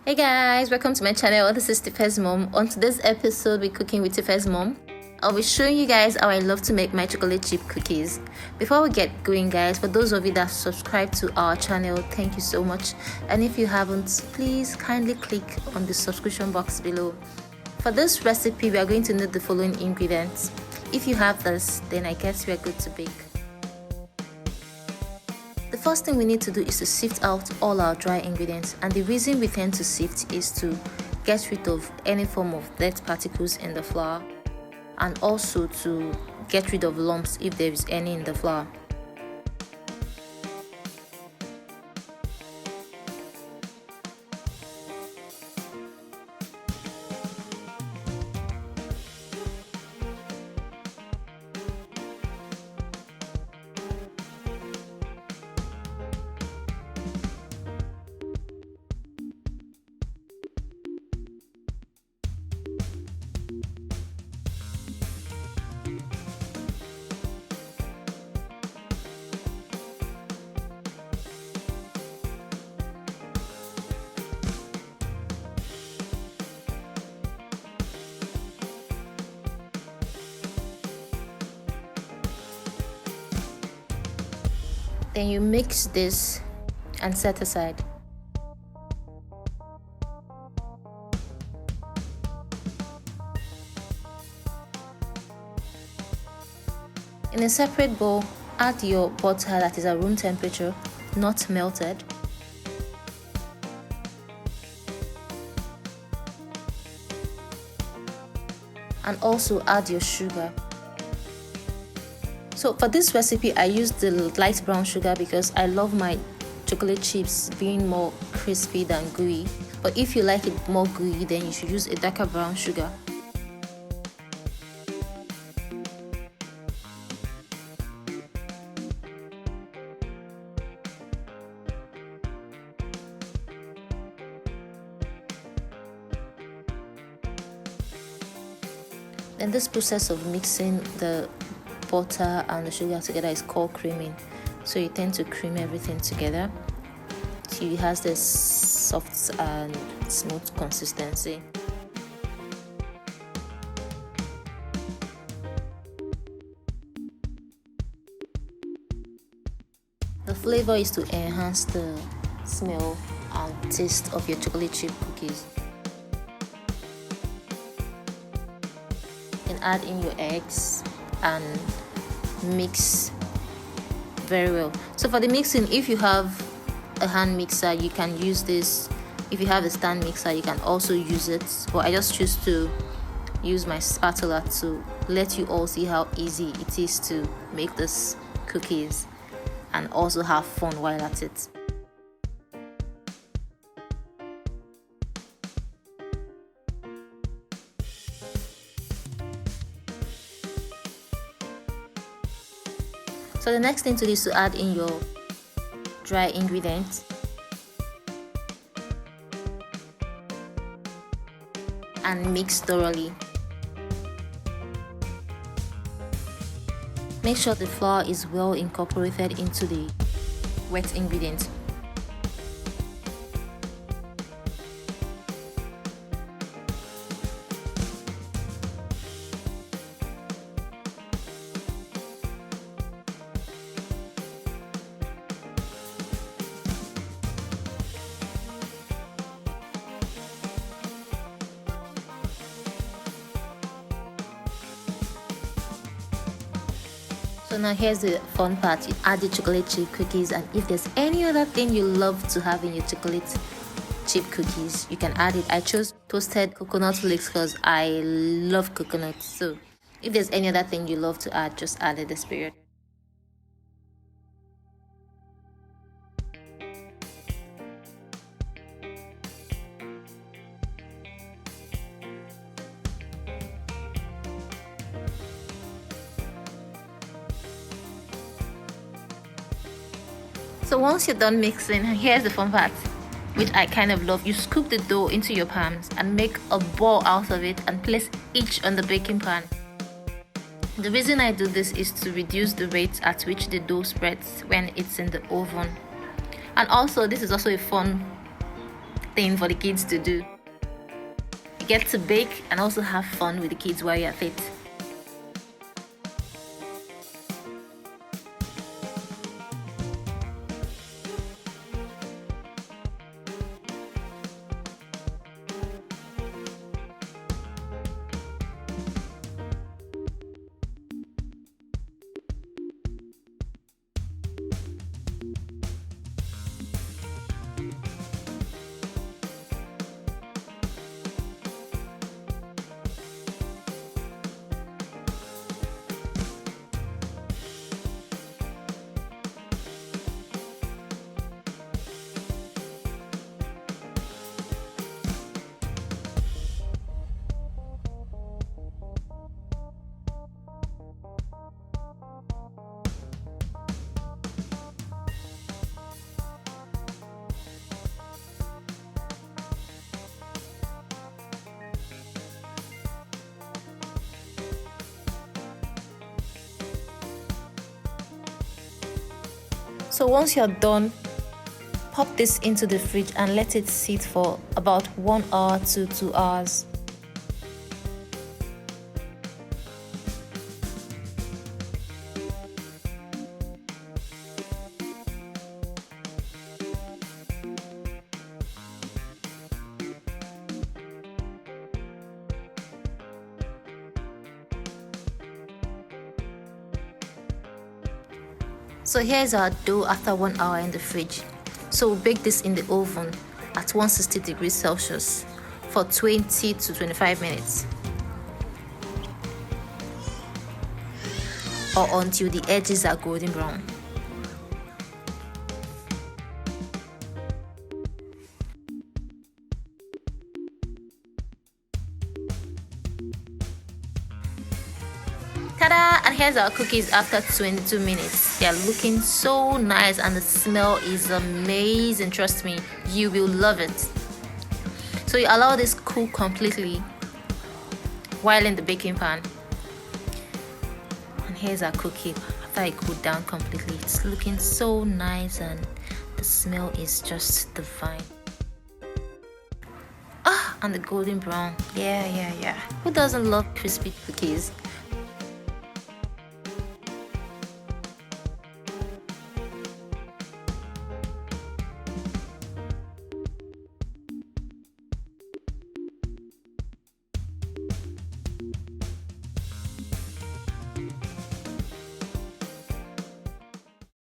Hey guys, welcome to my channel. This is Tiffany's mom. On today's episode, we're cooking with Tiffany's mom. I'll be showing you guys how I love to make my chocolate chip cookies. Before we get going guys, for those of you that subscribe to our channel, thank you so much. And if you haven't, please kindly click on the subscription box below. For this recipe, we are going to need the following ingredients. If you have this, then I guess we are good to bake. The first thing we need to do is to sift out all our dry ingredients, and the reason we tend to sift is to get rid of any form of dead particles in the flour and also to get rid of lumps if there is any in the flour. Then you mix this and set aside. In a separate bowl, add your butter that is at room temperature, not melted. And also add your sugar. So for this recipe, I used the light brown sugar because I love my chocolate chips being more crispy than gooey. But if you like it more gooey, then you should use a darker brown sugar. Then this process of mixing the butter and the sugar together is called creaming. So you tend to cream everything together so it has this soft and smooth consistency. The flavor is to enhance the smell and taste of your chocolate chip cookies. And add in your eggs and mix very well. So for the mixing, if you have a hand mixer, you can use this. If you have a stand mixer, you can also use it, but I just choose to use my spatula to let you all see how easy it is to make this cookies and also have fun while at it. So the next thing to do is to add in your dry ingredients and mix thoroughly. Make sure the flour is well incorporated into the wet ingredients. So now here's the fun part. You add the chocolate chip cookies, and if there's any other thing you love to have in your chocolate chip cookies, you can add it. I chose toasted coconut flakes because I love coconut. So if there's any other thing you love to add, just add it this period. So once you're done mixing, here's the fun part, which I kind of love. You scoop the dough into your palms and make a ball out of it and place each on the baking pan. The reason I do this is to reduce the rate at which the dough spreads when it's in the oven. And also, this is also a fun thing for the kids to do. You get to bake and also have fun with the kids while you're at it. So once you're done, pop this into the fridge and let it sit for about 1 hour to 2 hours. So here's our dough after 1 hour in the fridge. So we'll bake this in the oven at 160 degrees Celsius for 20 to 25 minutes. Or until the edges are golden brown. Ta-da! And here's our cookies after 22 minutes. They're looking so nice and the smell is amazing. Trust me, you will love it. So you allow this cool completely while in the baking pan. And here's our cookie after it cooled down completely. It's looking so nice and the smell is just divine. And the golden brown. Yeah. Who doesn't love crispy cookies?